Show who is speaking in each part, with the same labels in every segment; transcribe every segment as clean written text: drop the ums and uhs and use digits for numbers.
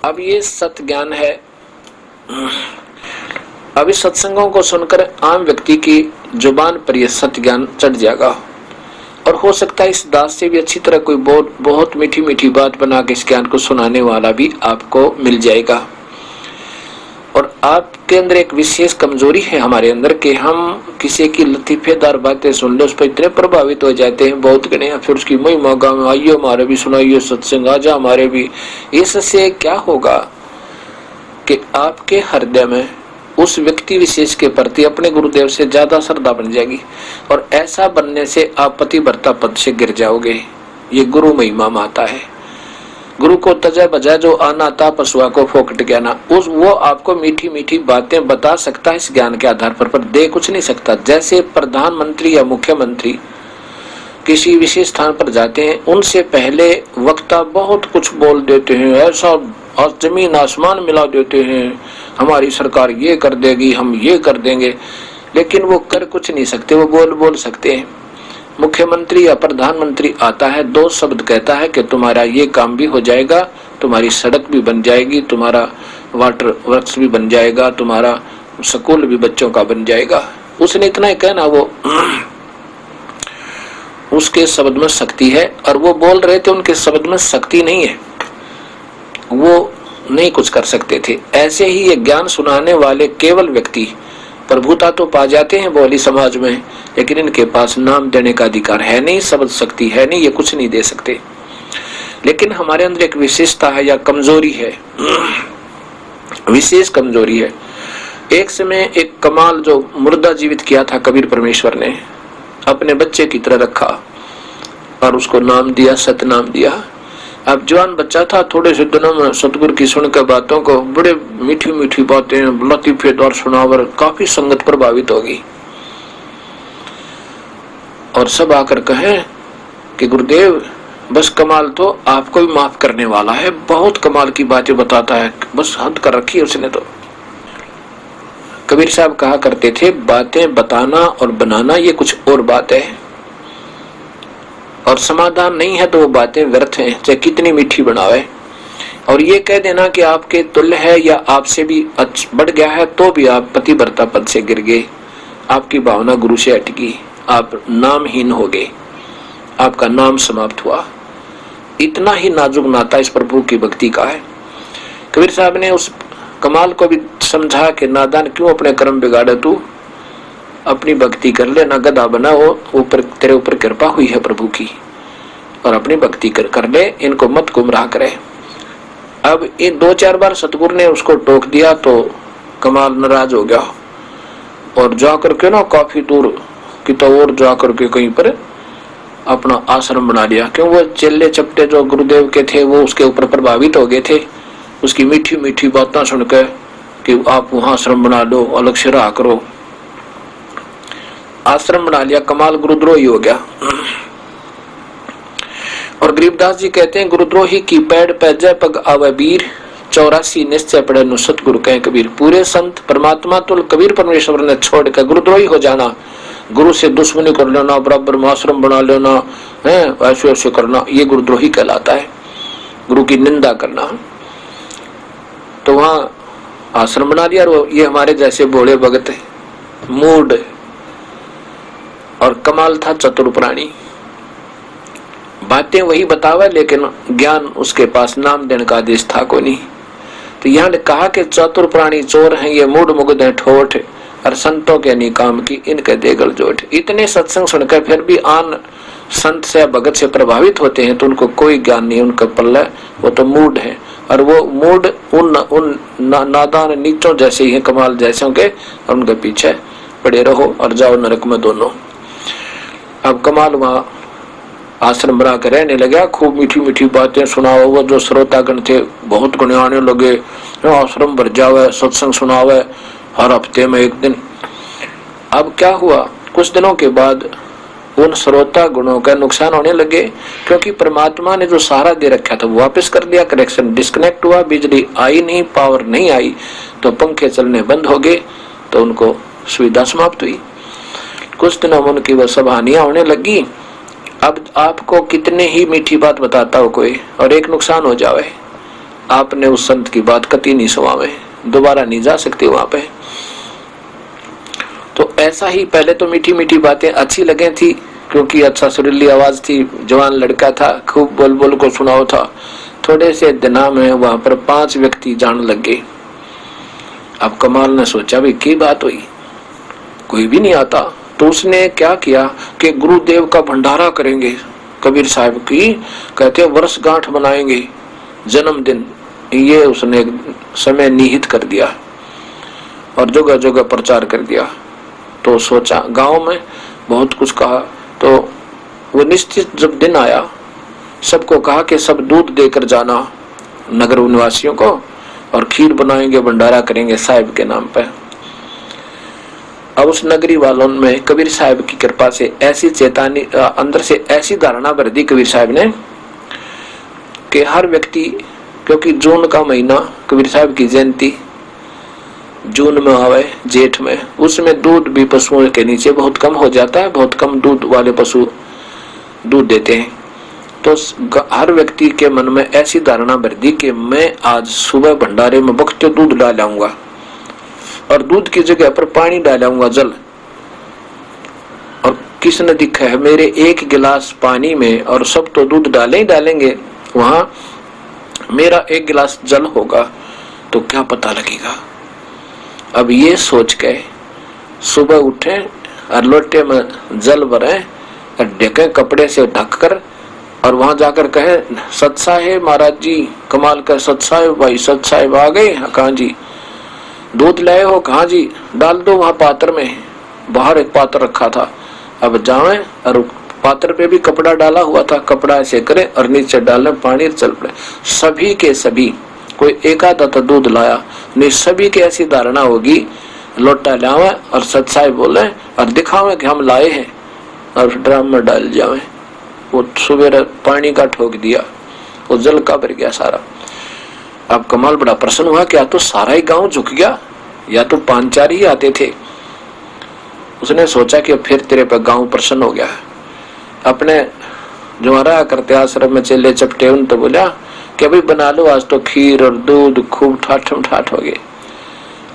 Speaker 1: अब ये सत्य ज्ञान है। अब इस सत्संगों को सुनकर आम व्यक्ति की जुबान पर यह सत्य ज्ञान चढ़ जाएगा और हो सकता है इस दास से भी अच्छी तरह कोई बहुत मीठी मीठी बात बना के इस ज्ञान को सुनाने वाला भी आपको मिल जाएगा। और आपके अंदर एक विशेष कमजोरी है हमारे अंदर कि हम किसी की लतीफेदार बातें सुन ले उस पर इतने प्रभावित हो जाते हैं बहुत गणे, फिर उसकी महिमा गाँव आइए हमारे भी सुनाइए सत्संग आजा हमारे भी। इससे क्या होगा कि आपके हृदय में उस व्यक्ति विशेष के प्रति अपने गुरुदेव से ज्यादा श्रद्धा बन जाएगी और ऐसा बनने से आप पतिव्रता पद से गिर जाओगे। ये गुरु महिमा माता है। गुरु को तजा बजा जो आना था पशुआ को फोकट ज्ञाना, उस वो आपको मीठी मीठी बातें बता सकता है इस ज्ञान के आधार पर दे कुछ नहीं सकता। जैसे प्रधानमंत्री या मुख्यमंत्री किसी विशेष स्थान पर जाते हैं, उनसे पहले वक्ता बहुत कुछ बोल देते हैं, ऐसा और जमीन आसमान मिला देते हैं, हमारी सरकार ये कर देगी, हम ये कर देंगे, लेकिन वो कर कुछ नहीं सकते, वो बोल सकते हैं। मुख्यमंत्री या प्रधानमंत्री आता है, दो शब्द कहता है कि तुम्हारा ये काम भी हो जाएगा, तुम्हारी सड़क भी बन जाएगी, तुम्हारा वाटर वर्क्स भी बन जाएगा, तुम्हारा स्कूल भी बच्चों का बन जाएगा। उसने इतना ही कहना, वो उसके शब्द में शक्ति है। और वो बोल रहे थे उनके शब्द में शक्ति नहीं है, वो नहीं कुछ कर सकते थे। ऐसे ही ये ज्ञान सुनाने वाले केवल व्यक्ति प्रभुता तो पा जाते हैं बोली समाज में, लेकिन इनके पास नाम देने का अधिकार है नहीं, शब्द शक्ति है नहीं, ये कुछ नहीं दे सकते। लेकिन हमारे अंदर एक विशेषता है या कमजोरी है, विशेष कमजोरी है। एक समय एक कमाल जो मुर्दा जीवित किया था कबीर परमेश्वर ने, अपने बच्चे की तरह रखा और उसको नाम दिया, सतनाम दिया। अब जवान बच्चा था, थोड़े से दिनों में सतगुरु की सुनकर बातों को बड़े मीठी मीठी बातें लतीफेदार सुनावर काफी संगत प्रभावित होगी और सब आकर कहें कि गुरुदेव बस कमाल तो आपको भी माफ करने वाला है, बहुत कमाल की बातें बताता है, बस हद कर रखी है उसने तो। कबीर साहब कहा करते थे, बातें बताना और बनाना ये कुछ और बात है, और समाधान नहीं है तो वो बातें व्यर्थ हैं, चाहे कितनी मीठी बनावे। और ये कह देना कि आपके तुल्य है या आपसे भी बढ़ गया है तो भी आप पतिव्रता पद से गिर गए, आपकी भावना गुरु से अटकी, आप नामहीन हो गए, आपका नाम समाप्त हुआ। इतना ही नाजुक नाता इस प्रभु की भक्ति का है। कबीर साहब ने उस कमाल को भी समझा कि नादान क्यों अपने कर्म बिगाड़े, तू अपनी भक्ति कर ले, ना गधा बना हो, ऊपर तेरे ऊपर कृपा हुई है प्रभु की, और अपनी भक्ति कर ले, इनको मत गुमराह करे। अब इन 2-4 बार सतगुरु ने उसको टोक दिया तो कमाल नाराज हो गया और जाकर के ना काफी दूर की तो और जाकर के कहीं पर अपना आश्रम बना लिया। क्यों, वो चेले चपटे जो गुरुदेव के थे वो उसके ऊपर प्रभावित हो गए थे, उसकी मीठी मीठी बातें सुनकर कि आप वहां आश्रम बना लो, अलग से रहा करो। आश्रम बना लिया, कमाल गुरुद्रोही हो गया। और गरीबदास जी कहते हैं, गुरुद्रोही की पैड़ पे जय पग आवे वीर, 84 निश्चय पड़े नु सतगुरु कहे कबीर। पूरे संत परमात्मा तुल कबीर परमेश्वर ने छोड़कर गुरुद्रोही हो जाना, गुरु से दुश्मनी कर लेना, बराबर में आश्रम बना लेना है, ऐसे ऐसे करना, ये गुरुद्रोही कहलाता है, गुरु की निंदा करना। तो वहां आश्रम बना लिया और ये हमारे जैसे भोले भगत मूड और कमाल था चतुर प्राणी, बातें वही बतावे लेकिन ज्ञान उसके पास नाम देने का आदेश था को नहीं। तो यहाँ कहा कि चतुर प्राणी चोर हैं, ये मूड मुग्ध है ठोठ, और संतों के नहीं काम की इनके देगल जोठ। इतने सत्संग सुनकर फिर भी आन संत से भगत से प्रभावित होते हैं तो उनको कोई ज्ञान नहीं, उनका पल्ला वो तो मूड है, और वो मूड उन नादान नीचों जैसे ही है, कमाल जैसे के, और उनके पीछे पड़े रहो और जाओ नरक में दोनों। अब कमाल वहां आश्रम बना कर रहने लगा, खूब मीठी मीठी बातें सुनाओ। वो जो श्रोतागण थे बहुत गुण आने लगे, आश्रम भर जावे, सत्संग सुनावे हर हफ्ते में एक दिन। अब क्या हुआ, कुछ दिनों के बाद उन श्रोता गुणों का नुकसान होने लगे, क्योंकि परमात्मा ने जो सहारा दे रखा था वो वापस कर दिया, कनेक्शन डिस्कनेक्ट हुआ, बिजली आई नहीं, पावर नहीं आई, तो पंखे चलने बंद हो गए, तो उनको सुविधा समाप्त हुई। कुछ दिनों में उनकी वह सब हानियां होने लगी। अब आपको कितने ही मीठी बात बताता हो कोई और एक नुकसान हो जावे, आपने उस संत की बात कति नहीं सुनावे, दोबारा नहीं जा सकते वहां पे। तो ऐसा ही पहले तो मीठी मीठी बातें अच्छी लगे थी, क्योंकि अच्छा सुरीली आवाज थी, जवान लड़का था, खूब बोल बोल को सुनाओ था। थोड़े से दिना में वहां पर 5 व्यक्ति जान लग गए। अब कमाल ने सोचा भाई क्या बात हुई, कोई भी नहीं आता। तो उसने क्या किया कि गुरुदेव का भंडारा करेंगे, कबीर साहब की कहते वर्षगांठ बनाएंगे, जन्मदिन, ये उसने समय निहित कर दिया और जगह जगह प्रचार कर दिया। तो सोचा, गांव में बहुत कुछ कहा। तो वो निश्चित जब दिन आया, सबको कहा कि सब दूध देकर जाना नगर निवासियों को, और खीर बनाएंगे, भंडारा करेंगे साहिब के नाम पे। अब उस नगरी वालों में कबीर साहब की कृपा से ऐसी चेतावनी, अंदर से ऐसी धारणा भर दी कबीर साहब ने कि हर व्यक्ति, क्योंकि जून का महीना कबीर साहब की जयंती जून में आवे, जेठ में, उसमें दूध भी पशुओं के नीचे बहुत कम हो जाता है, बहुत कम दूध वाले पशु दूध देते हैं। तो हर व्यक्ति के मन में ऐसी धारणा भर दी कि मैं आज सुबह भंडारे में वक्त दूध डालाऊंगा, और दूध की जगह पर पानी डालाऊंगा, जल। और किसने दिखा है मेरे 1 गिलास पानी में, और सब तो दूध डाले ही डालेंगे, वहां मेरा 1 गिलास जल होगा तो क्या पता लगेगा। अब ये सोच के सुबह उठे और लोटे में जल भरे और ढके कपड़े से ढककर, और वहां जाकर कहे सत साहेब महाराज जी, कमाल का सत साहेब भाई, सत साहेब आ गए? कहाँ जी? दूध लाए हो? कहाँ जी? डाल दो वहां पात्र में। बाहर एक पात्र रखा था, अब जावे और पात्र पे भी कपड़ा डाला हुआ था, कपड़ा ऐसे करे और नीचे डाले पानी, चल पड़े। सभी के सभी, कोई एक आधा तो दूध लाया नहीं, सभी की ऐसी धारणा होगी लोटा लावे और सत साहेब बोले और दिखावे कि हम लाए हैं, और ड्राम में डाल जावे। वो सुबह पानी का ठोक दिया, वो जल का भर गया सारा। अब कमाल बड़ा प्रसन्न हुआ, क्या तो सारा ही गांव झुक गया, या तो 5-4 ही आते थे। उसने सोचा कि फिर तेरे पे गांव प्रसन्न हो गया। अपने जो हरा करते आश्रम में चले चपटे, उन तो बोला कि भाई बना लो आज तो खीर और दूध, खूब ठाठम ठाठ हो गए।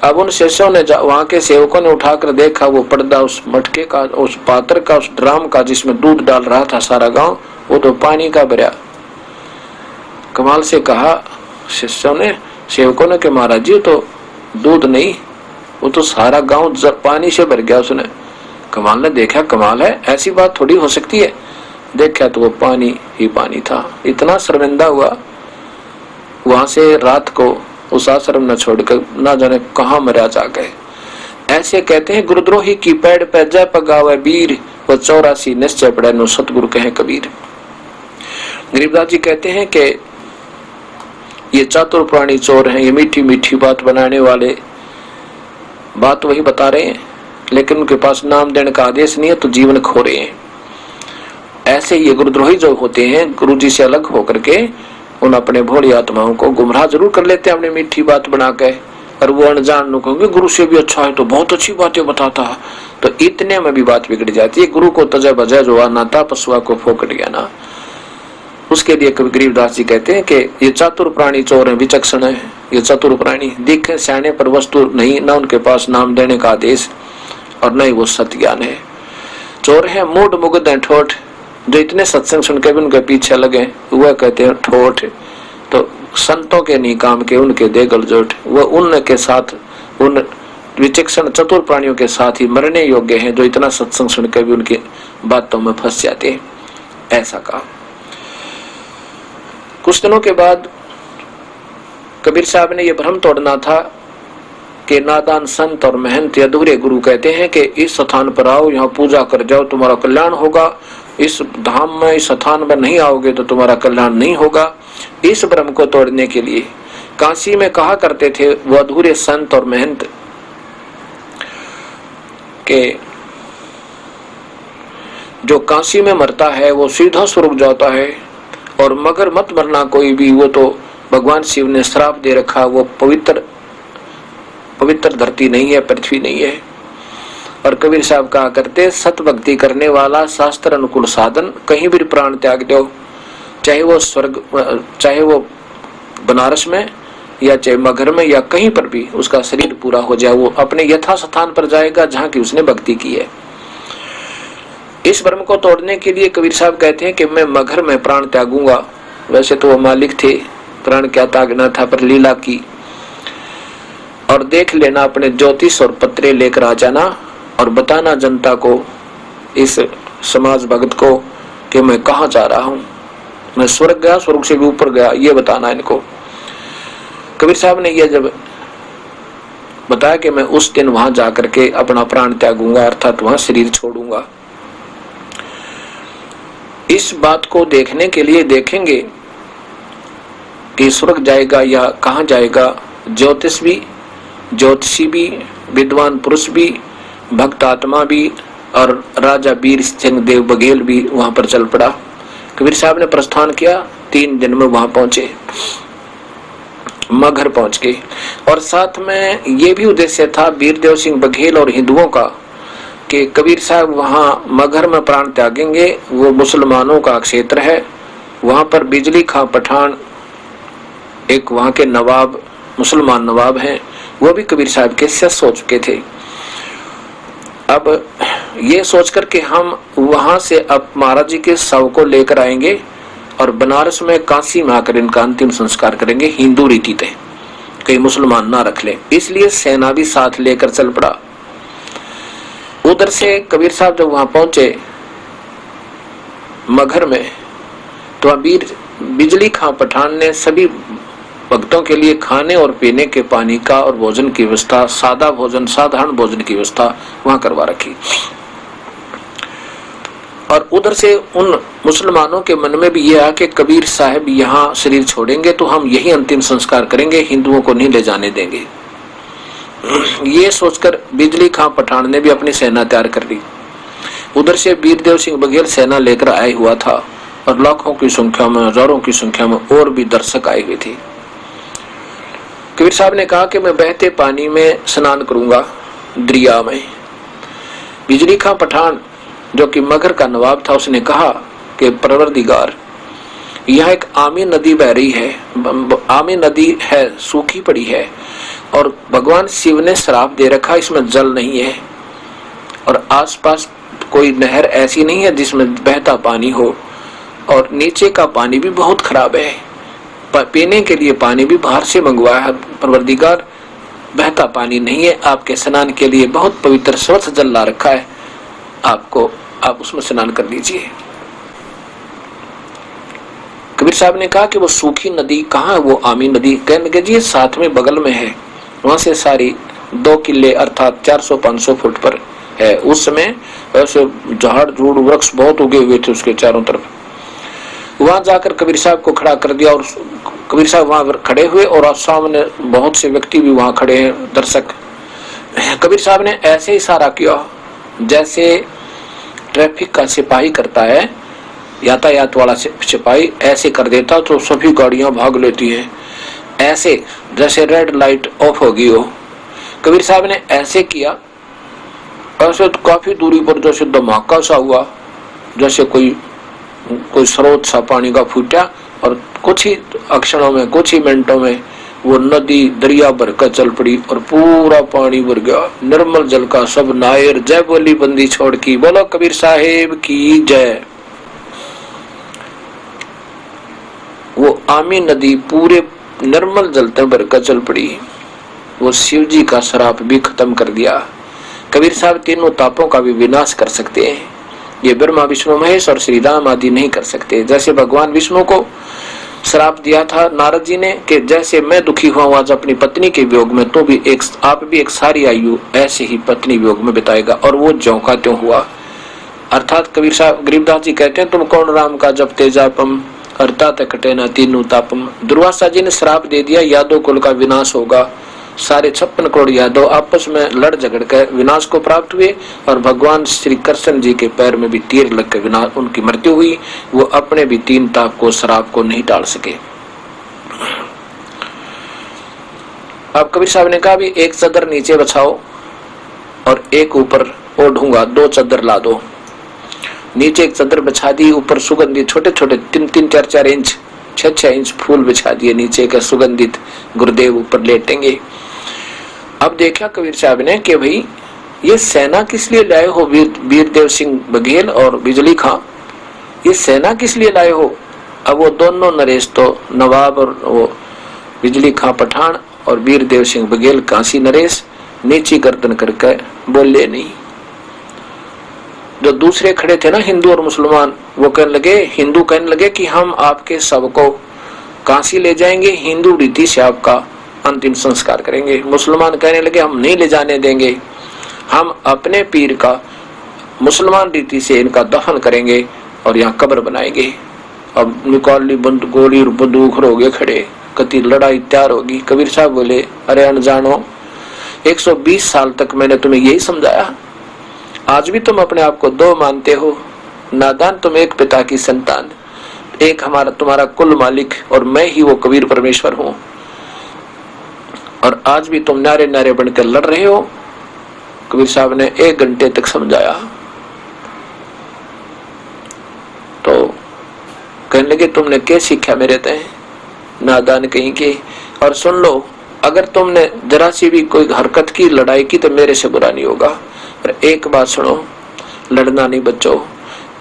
Speaker 1: अब उन शिष्यों ने, वहां के सेवकों ने उठाकर देखा, वो पर्दा उस मटके का, उस पात्र का, उस ड्राम का जिसमें दूध डाल रहा था सारा गांव, वो तो पानी का भरा। कमाल से कहा शिष्यों ने, सेवकों ने कि महाराज जी तो दूध नहीं, वो तो सारा गांव पानी से भर गया। उसने, कमाल ने देखा, कमाल है, ऐसी बात थोड़ी हो सकती है। देखा तो वो पानी ही पानी था। इतना शर्मिंदा हुआ, वहां से रात को उस आश्रम न छोड़कर ना जाने कहां मरा जा गए। ऐसे कहते हैं, गुरुद्रोही की पैड़ पे जय पगावे वीर, वो 84 निश्चय पड़े नो सतगुरु कहे कबीर। गरीबदास जी कहते हैं कि ये चातुर प्राणी चोर हैं, ये मीठी मीठी बात बनाने वाले बात वही बता रहे हैं, लेकिन उनके पास नाम देने का आदेश नहीं है, तो जीवन खो रहे हैं। ऐसे ये गुरुद्रोही जो होते हैं, गुरु जी से अलग होकर के उन अपने भोली आत्माओं को गुमराह जरूर कर लेते हैं अपनी मीठी बात बना के, और वो अनजान लोग कहेंगे गुरु से भी अच्छा है तो बहुत अच्छी बातें बताता है, तो इतने में भी बात बिगड़ जाती है। गुरु को तजय बजय जो नाता पशुआ को फोकट गया ना। उसके लिए कवि गरीबदास जी कहते हैं कि ये चातुर प्राणी चोर है, विचक्षण है, ये चतुर प्राणी दिखे सियाने पर वस्तु नहीं, न उनके पास नाम देने का आदेश और न ही वो सत्य ज्ञान है। चोर है मूड मुग्ध है ठोठ, जो इतने सत्संग सुन के भी उनके पीछे लगे वह कहते हैं ठोठ। तो संतों के नहीं काम के उनके देगल जोट, वह उनके साथ, उन विचक्षण चतुर प्राणियों के साथ ही मरने योग्य हैं, जो इतना सत्संग सुन के भी उनकी बातों में फंस जाते हैं। ऐसा कहा। कुछ दिनों के बाद कबीर साहब ने यह भ्रम तोड़ना था कि नादान संत और महंत अधूरे गुरु कहते हैं कि इस स्थान पर आओ, यहाँ पूजा कर जाओ, तुम्हारा कल्याण होगा। इस धाम में, इस स्थान में नहीं आओगे तो तुम्हारा कल्याण नहीं होगा। इस भ्रम को तोड़ने के लिए काशी में कहा करते थे वो अधूरे संत और महंत के जो काशी में मरता है वो सीधा स्वर्ग जाता है, और मगर मत मरना कोई भी, वो तो भगवान शिव ने श्राप दे रखा, वो पवित्र धरती नहीं है, पृथ्वी नहीं है। और कबीर साहब कहा करते, सत भक्ति करने वाला शास्त्र अनुकूल साधन कहीं भी प्राण त्याग दो, चाहे वो स्वर्ग, चाहे वो बनारस में या चाहे मगहर में या कहीं पर भी उसका शरीर पूरा हो जाए, वो अपने यथा स्थान पर जाएगा जहां की उसने भक्ति की है। इस भ्रम को तोड़ने के लिए कबीर साहब कहते हैं कि मैं मगहर में प्राण त्यागूंगा। वैसे तो वो मालिक थे, प्राण क्या त्यागना था, पर लीला की। और देख लेना अपने ज्योतिष और पत्रे लेकर आ जाना और बताना जनता को, इस समाज भगत को, कि मैं कहाँ जा रहा हूँ, मैं स्वर्ग गया, स्वर्ग से भी ऊपर गया, ये बताना इनको। कबीर साहब ने यह जब बताया कि मैं उस दिन वहां जाकर के अपना प्राण त्यागूंगा, अर्थात वहां शरीर छोड़ूंगा। इस बात को देखने के लिए देखेंगे कि स्वर्ग जाएगा या कहां जाएगा, ज्योतिषी भी, विद्वान पुरुष भी, भक्त आत्मा भी और राजा वीर सिंह देव बघेल भी वहां पर चल पड़ा। कबीर साहब ने प्रस्थान किया, 3 दिन में वहां पहुंचे, मगहर पहुंच गए। और साथ में ये भी उद्देश्य था वीरदेव सिंह बघेल और हिंदुओं का कि कबीर साहब वहां मगहर में प्राण त्यागेंगे। वो मुसलमानों का क्षेत्र है, वहां पर बिजली खां पठान एक वहां के नवाब, मुसलमान नवाब हैं, वो भी कबीर साहब के शिष्य हो चुके थे। अब ये सोचकर कि हम वहां से अब महाराज जी के शव को लेकर आएंगे और बनारस में काशी में आकर इनका अंतिम संस्कार करेंगे, हिंदू रीति थे, कहीं मुसलमान ना रख ले, इसलिए सेना भी साथ लेकर चल पड़ा। उधर से कबीर साहब जब वहां पहुंचे मगहर में, तो बिजली खां पठान ने सभी भक्तों के लिए खाने और पीने के पानी का और भोजन की व्यवस्था, साधारण भोजन की व्यवस्था वहां करवा रखी। और उधर से उन मुसलमानों के मन में भी यह आया कि कबीर साहब यहाँ शरीर छोड़ेंगे तो हम यही अंतिम संस्कार करेंगे, हिंदुओं को नहीं ले जाने देंगे। ये सोचकर बिजली खां पठान ने भी अपनी सेना तैयार कर ली। उधर से वीरदेव सिंह बघेल सेना लेकर आए हुआ था और लाखों की संख्या में, हजारों की संख्या में और भी दर्शक आए हुए थे। कबीर साहब ने कहा कि मैं बहते पानी में स्नान करूंगा, दरिया में। बिजली खां पठान जो कि मगहर का नवाब था, उसने कहा कि परवरदिगार, यह एक आमी नदी बह रही है, आमी नदी है, सूखी पड़ी है और भगवान शिव ने श्राप दे रखा, इसमें जल नहीं है और आसपास कोई नहर ऐसी नहीं है जिसमें बहता पानी हो, और नीचे का पानी भी बहुत खराब है, पीने के लिए पानी भी बाहर से मंगवाया है। परवरदिगार, बहता पानी नहीं है, आपके स्नान के लिए बहुत पवित्र स्वच्छ जल ला रखा है, आप उसमें स्नान कर लीजिए। कबीर साहब ने कहा कि वो सूखी नदी कहाँ है, वो आमी नदी? कहने लगे जी साथ में बगल में है, वहां से सारी 2 किले अर्थात 400-500 फुट पर है। उस समय ऐसे झाड़ झूड़ वृक्ष बहुत उगे हुए थे उसके चारों तरफ। वहां जाकर कबीर साहब को खड़ा कर दिया और कबीर साहब वहां खड़े हुए और सामने बहुत से व्यक्ति भी वहां खड़े हैं, दर्शक। कबीर साहब ने ऐसे इशारा किया जैसे ट्रैफिक का सिपाही करता है, यातायात वाला सिपाही ऐसे कर देता तो सभी गाड़ियां भाग लेती हैं, ऐसे जैसे रेड लाइट ऑफ होगी हो। कबीर साहब ने ऐसे किया, ऐसे तो काफी दूरी पर जैसे धमाका सा हुआ, जैसे कोई स्रोत सा पानी का फूटा और कुछ ही अक्षणों में, कुछ ही मिनटों में वो नदी दरिया भर कर चल पड़ी और पूरा पानी भर गया। निर्मल जल का सब नायर, जय बोली बंदी छोड़ की, बोलो कबीर साहेब की जय। वो आमी नदी पूरे निर्मल जल तक भर कर चल पड़ी। वो शिव जी का श्राप भी खत्म कर दिया। कबीर साहब तीनों तापों का भी विनाश कर सकते हैं, ये ब्रह्मा विष्णु महेश और श्री राम आदि नहीं कर सकते। जैसे भगवान विष्णु को श्राप दिया था नारद जी ने कि जैसे मैं दुखी हुआ आज अपनी पत्नी के वियोग में, तो भी आप भी एक सारी आयु ऐसे ही पत्नी वियोग में बिताएगा, और वो ज्यों का त्यों हुआ। अर्थात कबीर साहब गरीबदास जी कहते हैं, तुम कौन राम का जपते जापम, अर्थात कटे न तीनों तापम। दुर्वासा जी ने श्राप दे दिया, यादव कुल का विनाश होगा। सारे 56 करोड़ यादव आपस में लड़ झगड़ कर विनाश को प्राप्त हुए और भगवान श्री कृष्ण जी के पैर में भी तीर लग कर विनाश, उनकी मृत्यु हुई। वो अपने भी 3 ताप को, श्राप को नहीं टाल सके। अब कबीर साहब ने कहा भी एक चादर नीचे बछाओ और एक ऊपर ओढ़ूंगा, 2 चादर ला दो। नीचे एक चादर बिछा दी, ऊपर सुगंधी छोटे छोटे 3-3, 4-4 इंच 6 इंच फूल बिछा दिए नीचे का सुगंधित, गुरुदेव ऊपर लेटेंगे। अब देखा कबीर साहब ने कि भाई ये सेना किस लिए लाए हो, वीरदेव सिंह बघेल और बिजली खां, ये सेना किस लिए लाए हो। अब वो दोनों नरेश तो नवाब और वो बिजली खां पठान और वीरदेव सिंह बघेल कांसी नरेश नीची गर्दन करके बोले नहीं। जो दूसरे खड़े थे ना हिंदू और मुसलमान, वो कहने लगे, हिंदू कहने लगे कि हम आपके शव को कांसी ले जाएंगे, हिंदू रीति से आपका अंतिम संस्कार करेंगे। मुसलमान कहने लगे हम नहीं ले जाने देंगे, हम अपने पीर का मुसलमान रीति से इनका दफन करेंगे और यहाँ कब्र बनाएंगे। अब निकाल ली गोली और बंदूक हो गए खड़े, कति लड़ाई तैयार होगी। कबीर साहब बोले, अरे अनजानो, 120 साल तक मैंने तुम्हें यही समझाया, आज भी तुम अपने आप को दो मानते हो। नादान, तुम एक पिता की संतान, एक हमारा तुम्हारा कुल मालिक और मैं ही वो कबीर परमेश्वर हूं, और आज भी तुम नारे नारे बनकर लड़ रहे हो। कबीर साहब ने 1 घंटे तक समझाया। तो कहने लगे, तुमने क्या सीखा मेरे तय, नादान कहीं के। और सुन लो, अगर तुमने जरा सी भी कोई हरकत की, लड़ाई की, तो मेरे से बुरा नहीं होगा। पर एक बात सुनो, लड़ना नहीं बच्चों।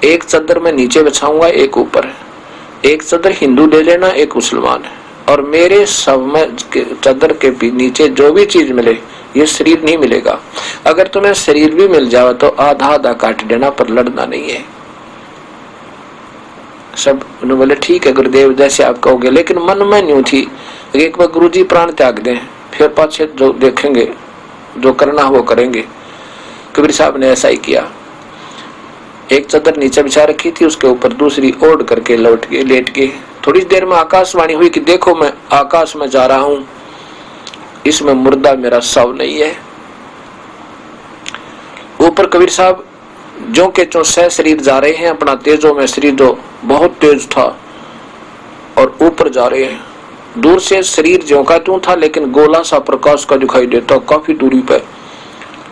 Speaker 1: एक चादर में नीचे बिछाऊंगा, एक ऊपर, एक चादर हिंदू ले लेना, एक मुसलमान, और मेरे सब में चादर के नीचे जो भी चीज मिले, ये शरीर नहीं मिलेगा। अगर तुम्हें शरीर भी मिल जाए तो आधा आधा काट देना, पर लड़ना नहीं है। सब बोले ठीक है गुरुदेव, जैसे आप कहोगे। लेकिन मन में न्यू थी, एक बार गुरुजी प्राण त्याग दें, फिर पाछे जो देखेंगे, जो करना वो करेंगे। कबीर साहब ने ऐसा ही किया। एक चादर नीचे बिछा रखी थी, उसके ऊपर दूसरी ओढ़ करके लेट गए। थोड़ी देर में आकाशवाणी हुई कि देखो मैं आकाश में जा रहा हूं, इसमें मुर्दा मेरा शव नहीं है। ऊपर कबीर साहब जो के चो सह शरीर जा रहे हैं, अपना तेजों में शरीर जो बहुत तेज था, और ऊपर जा रहे हैं। दूर से शरीर ज्यों का त्यों था, लेकिन गोला सा प्रकाश का दिखाई देता काफी दूरी पर।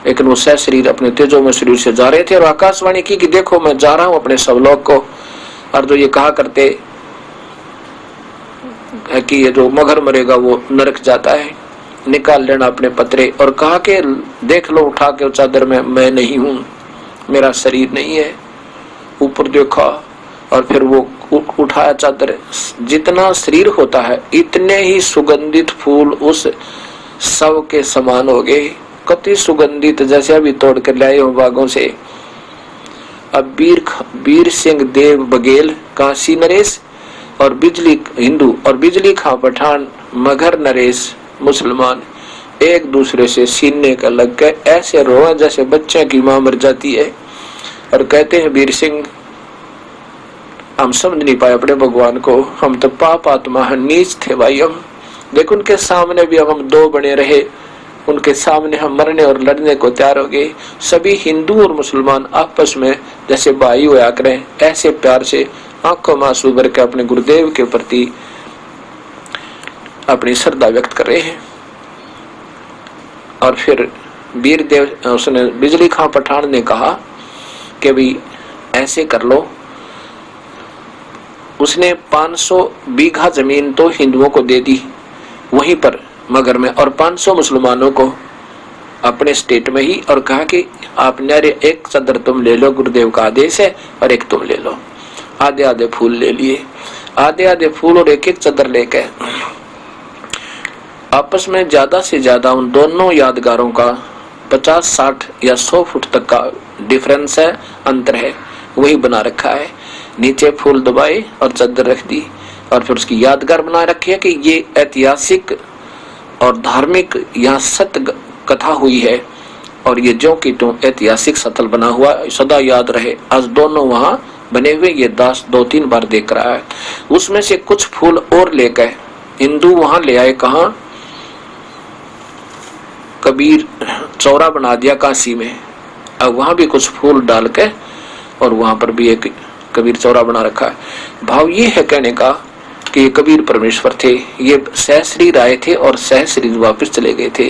Speaker 1: लेकिन वो सह शरीर अपने तेजों में शरीर से जा रहे थे, और आकाशवाणी की कि देखो मैं जा रहा हूं अपने सबलोक को। और जो ये कहा करते है कि ये जो मगर मरेगा वो नरक जाता है, निकाल लेना अपने पतरे। और कहा कि देख लो उठा के चादर में, मैं नहीं हूं, मेरा शरीर नहीं है। ऊपर देखा और फिर वो उठाया चादर, जितना शरीर होता है इतने ही सुगंधित फूल उस शव के समान हो गए, कति सुगंधित, जैसे अभी तोड़ कर लाए हो बागों से। अब वीर सिंह देव बघेल कांसी नरेश और बिजली हिंदू और बिजली खां पठान मगर नरेश मुसलमान एक दूसरे से सीने का लग गए, ऐसे रोए जैसे बच्चे की मां मर जाती है। और कहते हैं वीर सिंह, हम समझ नहीं पाए अपने भगवान को, हम तो पाप आत्मा नीच थे भाई। हम देखो उनके सामने भी अब हम दो बने रहे, उनके सामने हम मरने और लड़ने को तैयार हो गए। सभी हिंदू और मुसलमान आपस में जैसे भाई होया करें, ऐसे प्यार से आंखों में आंसू भर के अपने गुरुदेव के प्रति अपनी श्रद्धा व्यक्त कर रहे हैं। और फिर वीरदेव उसने बिजली खां पठान ने कहा कि भाई ऐसे कर लो। उसने 500 बीघा जमीन तो हिंदुओं को दे दी वहीं पर मगर में, और 500 मुसलमानों को अपने स्टेट में ही, और कहा कि आप नारे एक चादर तुम ले लो, गुरुदेव का आदेश है, और एक तुम ले लो। आधे आधे फूल ले लिए, आधे आधे फूल और एक एक चादर लेके आपस में ज्यादा से ज्यादा उन दोनों यादगारों का 50, 60 या 100 फुट तक का डिफरेंस है, अंतर है, वही बना रखा है। नीचे फूल दबाए और चादर रख दी, और फिर उसकी यादगार बना रखी है कि ये ऐतिहासिक और धार्मिक यहाँ सत्य कथा हुई है, और ये जो कि तुम ऐतिहासिक स्थल बना हुआ सदा याद रहे। आज दोनों वहां बने हुए ये दास 2-3 बार देख रहा है। उसमें से कुछ फूल और लेकर हिंदू वहां ले आए, कहा कबीर चौरा बना दिया काशी में। अब वहां भी कुछ फूल डाल के और वहां पर भी एक कबीर चौरा बना रखा है। भाव ये है कहने का कि ये कबीर परमेश्वर थे, ये सहस्रीर आए थे और सहस्रीर वापस चले गए थे।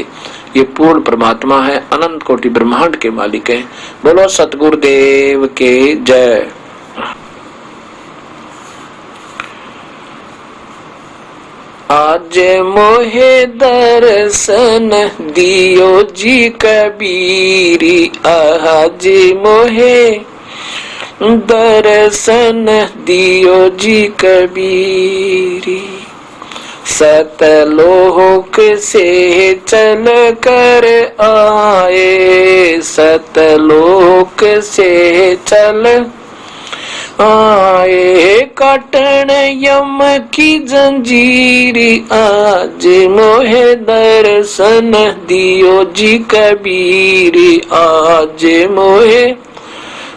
Speaker 1: ये पूर्ण परमात्मा है, अनंत कोटि ब्रह्मांड के मालिक हैं। बोलो सतगुरुदेव के जय। आज मोहे दर्शन दियो जी कबीरी, आज मोहे दर्शन दियो जी कबीरी। सतलोक से चल कर आए, सतलोक से चल आए, काटन यम की जंजीरी, आज मोहे दर्शन दियो जी कबीरी, आज मोहे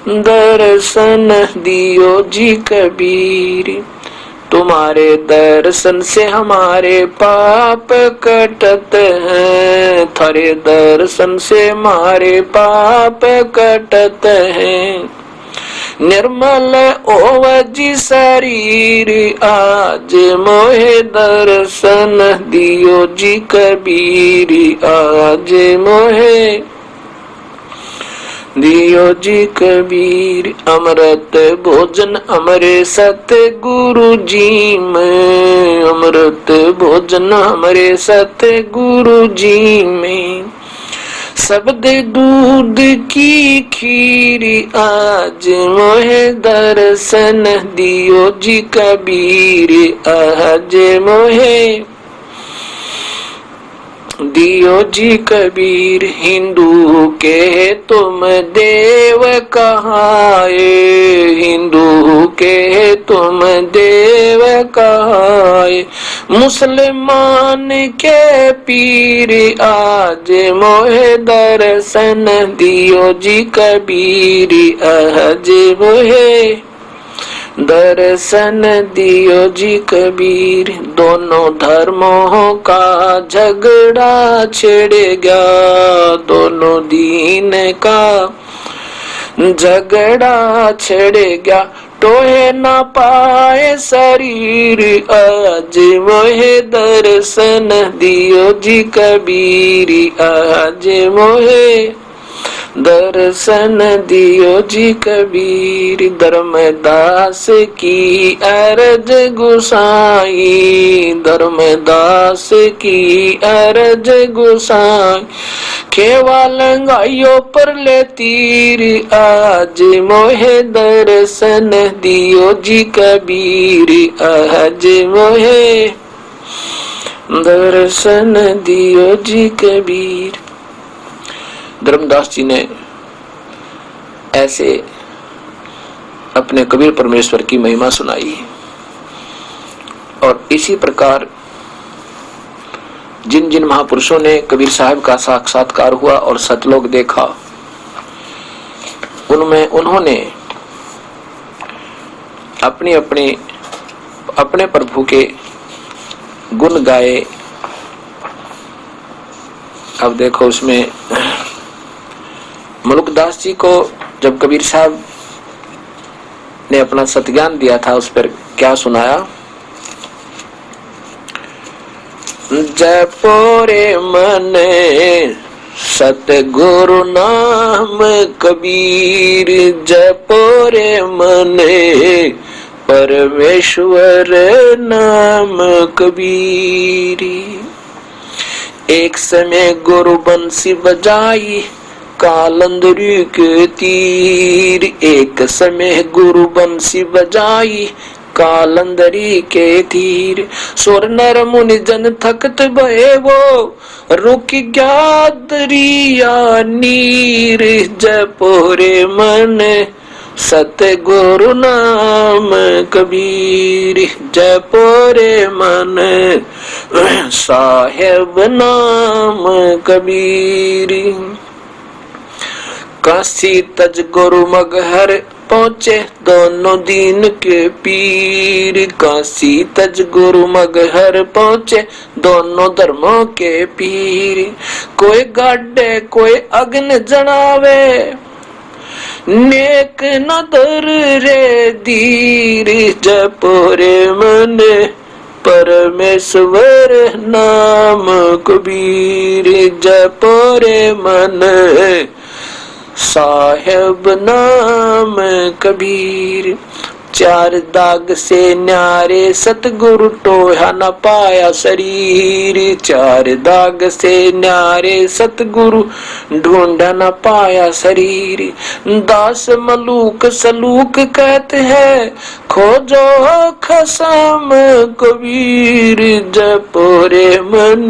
Speaker 1: दर्शन दियो जी कबीरी। तुम्हारे दर्शन से हमारे पाप कटत हैं, थारे दर्शन से हमारे पाप कटत हैं। निर्मल ओवजी शरीर, आज मोहे दर्शन दियो जी कबीरी, आज मोहे दियो जी कबीर। अमृत भोजन हमरे सतगुरु जी में, अमृत भोजन हमरे सतगुरु जी में। शब्द दूध की खीर, आज मोहे दर्शन दियो जी कबीर, आज मोहे दियो जी कबीर। हिंदू के तुम देव कहाए, हिंदू के तुम देव कहाए। मुसलमान के पीर, आज मोहे दर्शन दियो जी कबीर, आज मोहे दर्शन दियो जी कबीर। दोनों धर्मों का झगड़ा छिड़ गया, दोनों दीन का झगड़ा छिड़ गया। टोहे ना पाए शरीर, आज मोहे दर्शन दियो जी कबीर, आज मोहे दर्शन दियो जी कबीर। धर्मदास की अरज गुसाई, धर्मदास की अरज गुसाई। खेवा लंगाइयो पर ले तीर, आज मोहे दर्शन दियो जी कबीर, आज मोहे दर्शन दियो जी कबीर। धर्मदास जी ने ऐसे अपने कबीर परमेश्वर की महिमा सुनाई। और इसी प्रकार जिन जिन महापुरुषों ने कबीर साहब का साक्षात्कार हुआ और सतलोक देखा, उनमें उन्होंने अपने प्रभु के गुण गाए। अब देखो उसमें मुल्कदास जी को जब कबीर साहब ने अपना सतज्ञान दिया था, उस पर क्या सुनाया। जपो रे मने सतगुरु नाम कबीर, जपो रे मने परमेश्वर नाम कबीर। एक समय गुरु बंसी बजाई कालंदरी के तीर, एक समय गुरु बंसी बजाई कालंदरी के तीर। सुर नर मुनि जन थकत भये वो, रुक गया दरिया नीर। जपो रे मन सतगुरु नाम कबीर, जपो रे मन साहेब नाम कबीर। काशी तज गुरु मगहर पहुँचे दोनों दीन के पीर, काशी तज गुरु मगहर पहुँचे दोनों धर्मों के पीर। कोई गाडे कोई अग्न जनावे, नेक नदर रे दीर। जपो रे मन परमेश्वर नाम कबीर, जपो रे मन साहेब नाम कबीर। चार दाग से न्यारे सतगुरु टोया न पाया शरीर। चार दाग से न्यारे सतगुरु ढूंढा न पाया शरीर। दास मलूक सलूक कहते हैं खोजो खसम कबीर। जपोरे मन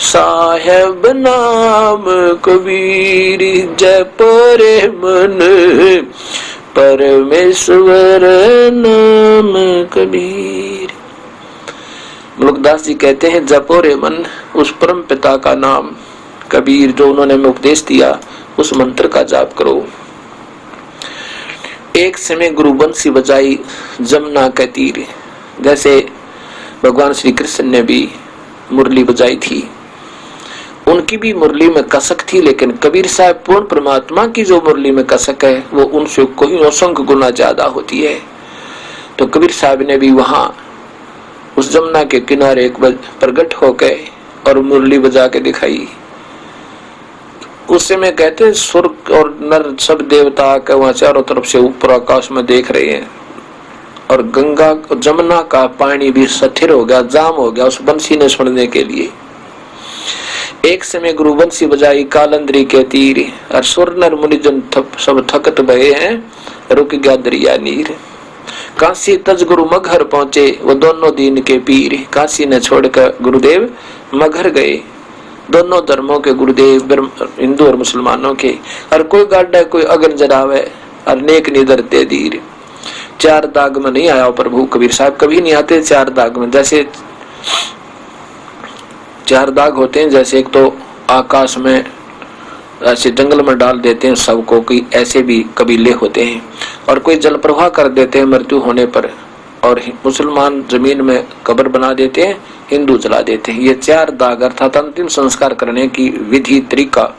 Speaker 1: साहेब नाम कबीर। जपोरे मन परमेश्वर नाम कबीर। मुलुकदास जी कहते हैं जपो रे मन उस परम पिता का नाम कबीर जो उन्होंने हमें उपदेश दिया, उस मंत्र का जाप करो। एक समय गुरु बंसी बजाई जमुना के तीर। जैसे भगवान श्री कृष्ण ने भी मुरली बजाई थी, उनकी भी मुरली में कसक थी, लेकिन कबीर साहब पूर्ण परमात्मा की जो मुरली में कसक है वो उनसे कोई असंख्य गुना ज्यादा होती है। तो कबीर साहब ने भी वहां उस जमुना के किनारे एक प्रकट होकर और मुरली बजा के दिखाई। उस समय कहते हैं स्वर्ग और नर सब देवता के वहां चारों तरफ से ऊपर आकाश में देख रहे हैं, और गंगा जमुना का पानी भी स्थिर हो गया, जाम हो गया उस बंसी ने सुनने के लिए। एक समय गुरु बंसी बजाई कालंदरी के तीर, और सुर नर मुनिजन सब थकत भये हैं, रुक गया दरिया नीर। काशी तज गुरु मगहर पहुंचे वो दोनों दीन के पीर। काशी ने छोड़कर गुरुदेव मगहर गए। दोनों धर्मों के गुरुदेव, हिंदू और मुसलमानों के। और कोई गाड्डा कोई अगन जरावे और नेक निदर ते दीर। चार दाग में नहीं आया प्रभु कबीर साहब, कभी नहीं आते चार दाग में। जैसे चार दाग होते हैं, जैसे एक तो आकाश में ऐसे जंगल में डाल देते हैं सबको, कोई ऐसे भी कबीले होते हैं, और कोई जल प्रवाह कर देते हैं मृत्यु होने पर, और मुसलमान जमीन में कब्र बना देते हैं, हिंदू जला देते हैं। ये चार दाग अर्थात अंतिम संस्कार करने की विधि तरीका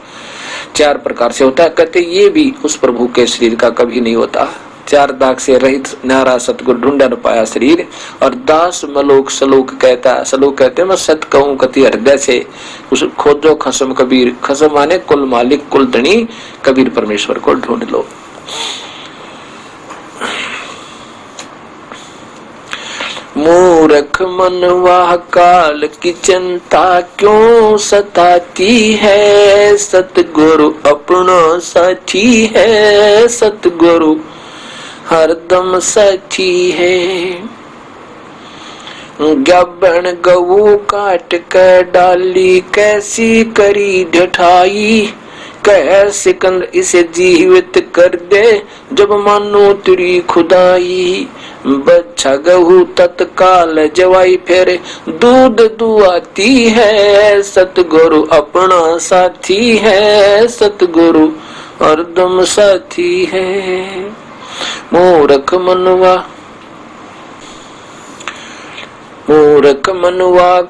Speaker 1: चार प्रकार से होता है। कहते ये भी उस प्रभु के शरीर का कभी नहीं होता। चार दाग से रहित न्यारा सतगुरु ढूंढा न पाया शरीर। और दास मलोक सलोक कहता है, सलोक कहते हैं मैं सत कहूं कति हृदय से। उस खोजो खसम कबीर, खसम माने कुल मालिक कुल धनी, कबीर परमेश्वर को ढूंढ लो। मूर्ख मनवा काल की चिंता क्यों सताती है। सतगुरु अपना साथी है, सतगुरु हरदम साथी है। गबन गऊ काट कर डाली कैसी करी ढठाई। कह सिकंद इसे जीवित कर दे जब मानो तेरी खुदाई। बच्चा गहू तत्काल जवाई फिर दूध दुआती है। सतगुरु अपना साथी है, सतगुरु हरदम साथी है। मूर्ख मनवा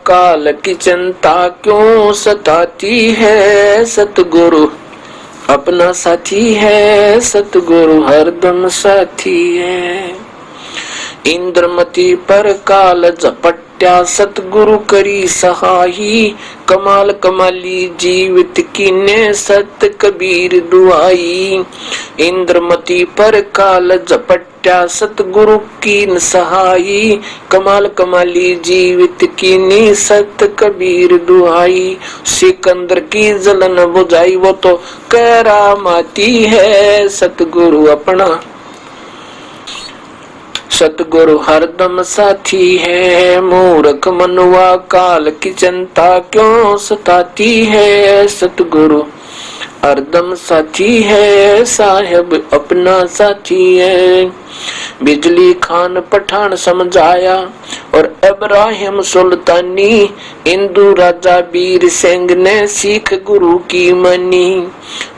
Speaker 1: काल की चिंता क्यों सताती है। सतगुरु अपना साथी है, सतगुरु हरदम साथी है। इंद्रमती पर काल झपट्या सतगुरु करी सहाई। कमाल कमाली जीवित कीने सत कबीर दुआई। इंद्रमती पर काल झपट्या सतगुरु कीन सहाई। कमाल कमाली जीवित कीनी सत कबीर दुआई। सिकंदर की जलन बुझाई वो तो करामाती है। सतगुरु अपना सतगुरु हरदम साथी है। मूर्ख मनवा काल की चिंता क्यों सताती है। सतगुरु हरदम साथी है, साहेब अपना साथी है। बिजली खान पठान समझाया और इब्राहिम सुल्तानी। हिंदू राजा वीर सिंह ने सिख गुरु की मनी।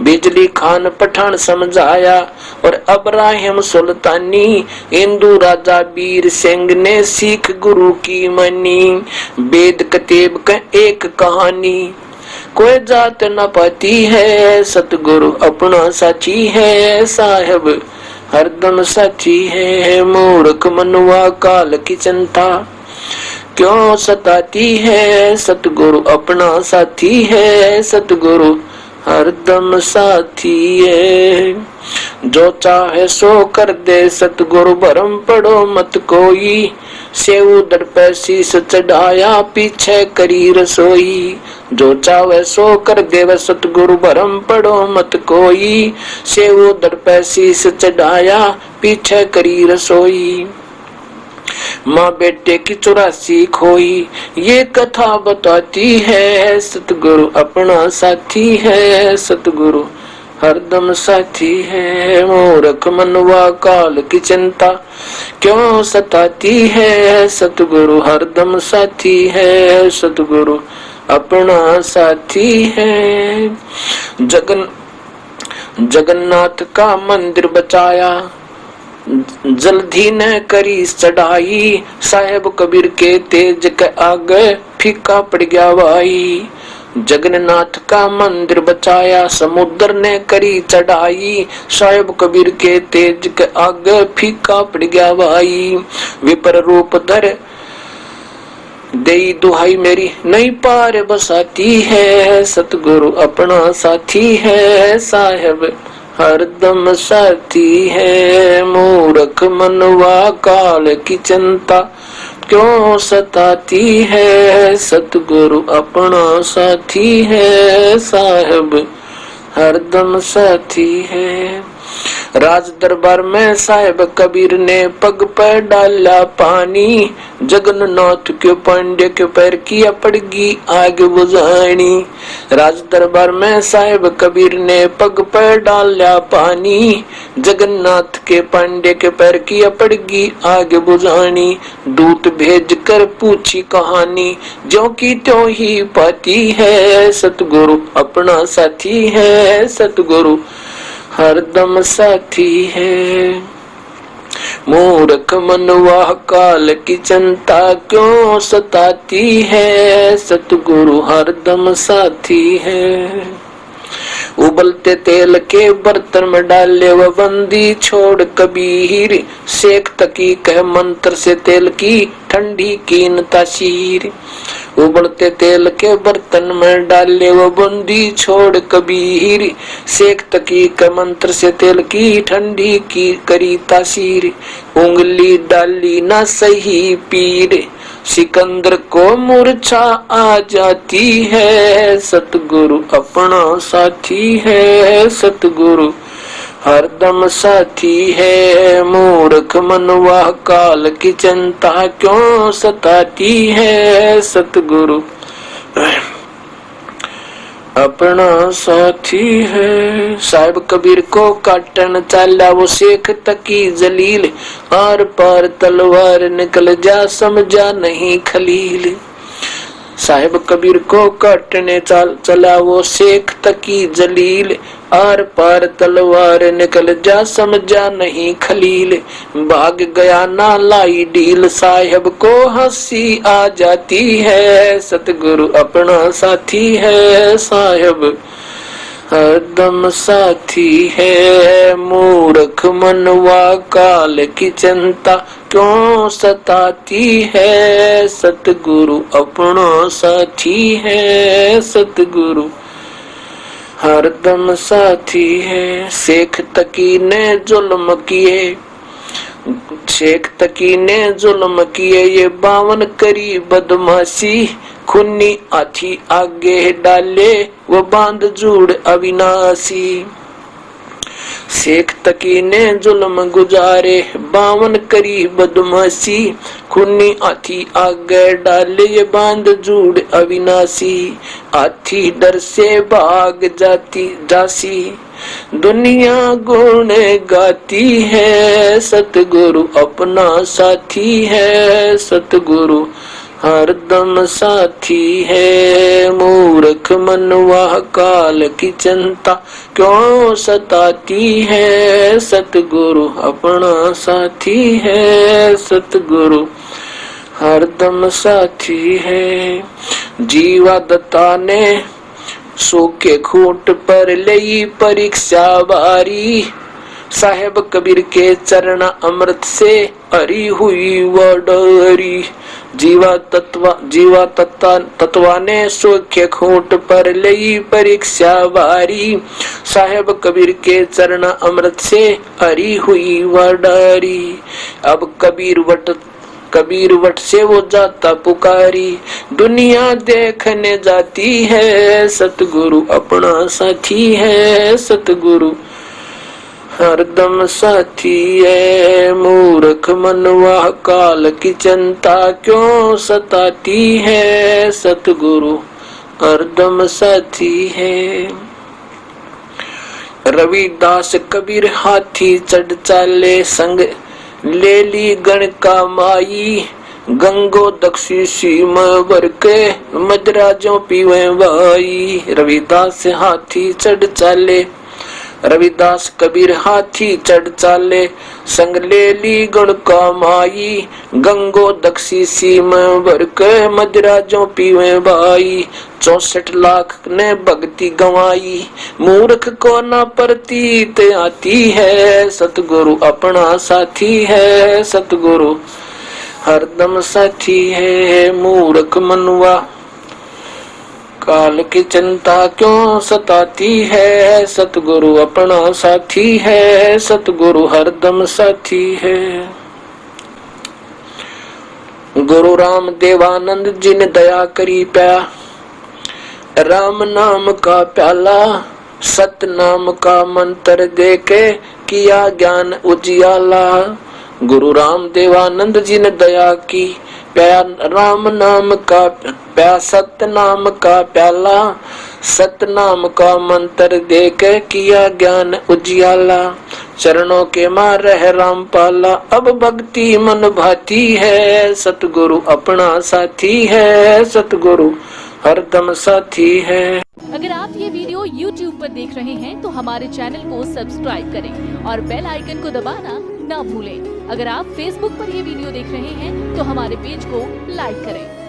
Speaker 1: बिजली खान पठान समझाया और इब्राहिम सुल्तानी। हिंदू राजा वीर सिंह ने सिख गुरु की मनी। वेद कतेब का एक कहानी कोई जात न पाती है। सतगुरु अपना साथी है, साहेब हरदम साथी है। मूर्ख मनवा काल की चिंता क्यों सताती है। सतगुरु अपना साथी है, सतगुरु हरदम साथी है। जो चाहे सो कर दे सतगुरु भरम पड़ो मत कोई, सेव दर पे शीस चढ़ाया पीछे करी रसोई। जो चाहे सो कर देव सतगुरु भरम पड़ो मत कोई, सेव दर पे शीस चढ़ाया पीछे करी रसोई। माँ बेटे की 84 खोई, ये कथा बताती है सतगुरु अपना साथी है। सतगुरु हरदम साथी है, मूर्ख मनवा काल की चिंता क्यों सताती है। सतगुरु हरदम साथी है, सतगुरु अपना साथी है। जगन्नाथ का मंदिर बचाया, जल्दी न करी चढ़ाई, साहेब कबीर के तेज के आगे फीका पड़ गया भाई। जगन्नाथ का मंदिर बचाया, समुद्र ने करी चढ़ाई, साहेब कबीर के तेज के आगे फीका पड़ गया भाई। विपर रूप धर देई दुहाई मेरी नहीं पार बसाती है, सतगुरु अपना साथी है। साहेब हरदम साथी है, मूर्ख मनवा काल की चिंता क्यों सताती है। सतगुरु अपना साथी है, साहेब हरदम साथी है। राज दरबार में साहेब कबीर ने पग पर डाला पानी, जगन्नाथ के पांडे के पैर किया पड़गी आग बुझानी। राज दरबार में साहेब कबीर ने पग पर डाला पानी, जगन्नाथ के पांडे के पैर किया पड़गी आग बुझानी। दूत भेज कर पूछी कहानी, जो की त्यों ही पाती है। सतगुरु अपना साथी है, सतगुरु हरदम साथी है। मूर्ख मनवा काल की चिंता क्यों सताती है, सतगुरु हरदम साथी है। उबलते तेल के बर्तन में डाले वह बंदी छोड़ कबीर, शेख तकी कह मंत्र से तेल की ठंडी कीन तासीर। उबलते तेल के बर्तन में डाले वो बंदी छोड़ कबीर, शेख तकी के मंत्र से तेल की ठंडी की करी तासीर। उंगली डाली ना सही पीर, सिकंदर को मूर्छा आ जाती है। सतगुरु अपना साथी है, सतगुरु हरदम साथी है। मूर्ख मनवा काल की चिंता क्यों सताती है। सतगुरु अपना साथी है। साहिब कबीर को काटन चाला वो शेख तकी जलील, आर पार तलवार निकल जा समझा नहीं खलील। साहिब कबीर को काटने चला वो शेख तकी जलील, आर पार तलवार निकल जा समझा नहीं खलील। भाग गया ना लाई डील, साहिब को हंसी आ जाती है। सतगुरु अपना साथी है, साहिब हरदम साथी है। मूर्ख मनवा काल की चिंता क्यों सताती है। सतगुरु अपना साथी है, सतगुरु हरदम साथी है। शेख तकी ने जुल्म किए, शेख तकी ने जुल्म किए ये 52 करी बदमाशी। खूनी आथी आगे डाले वो बांध जुड़ अविनाशी। शेख तकी ने जुल्म गुजारे 52 करी बदमाशी। खूनी आथी आगे डाले ये बांध जुड़ अविनाशी। आथी डर से भाग जासी, दुनिया गुण गाती है। सतगुरु अपना साथी है, सतगुरु हरदम साथी है। मूर्ख मनवा काल की चिंता क्यों सताती है। सतगुरु अपना साथी है, सतगुरु हरदम साथी है। जीवा दत्ता ने सूखे खूंट पर लई परीक्षा बारी। साहेब कबीर के चरण अमृत से हरी हुई वह डरी। जीवा तत्वा ने सूखे खूंट पर लई परीक्षा वारी। साहेब कबीर के चरण अमृत से हरी हुई वह डारी। अब कबीर वट से वो जाता पुकारी। दुनिया देखने जाती है, सतगुरु अपना साथी है। सतगुरु हरदम साथी है। मूर्ख मनवा काल की चिंता क्यों सताती है। सतगुरु हरदम साथी है। रविदास कबीर हाथी चढ़ चाले, संग ले ली गण का माई। गंगो दक्षी सीम वर के, मदराजों पीवे भाई। रविदास हाथी चढ़ चाले, रविदास कबीर हाथी चढ़ चाले, संग ले ली गण का माई। गंगो दक्षी सीम वर के, मदराजों पीवे भाई। 64 लाख ने भक्ति गंवाई, मूर्ख को न प्रतीत आती है। सतगुरु अपना साथी है। सतगुरु हरदम साथी है। मूर्ख मनवा काल की चिंता क्यों सताती है। सतगुरु अपना साथी है। सतगुरु हरदम साथी है। गुरु राम देवानंद जी ने दया करी प्या, राम नाम का प्याला। सत नाम का मंत्र देके किया ज्ञान उजियाला। गुरु राम देवानंद जी ने दया की, राम नाम का प्या, सत्य नाम का प्याला। सत्य नाम का मंत्र देके किया ज्ञान उजियाला। चरणों के मार रह राम पाला, अब भक्ति मन भाती है। सतगुरु अपना साथी है। सतगुरु हरदम साथी है।
Speaker 2: अगर आप ये वीडियो YouTube पर देख रहे हैं तो हमारे चैनल को सब्सक्राइब करें और बेल आइकन को दबाना ना भूलें। अगर आप Facebook पर ये वीडियो देख रहे हैं तो हमारे पेज को लाइक करें।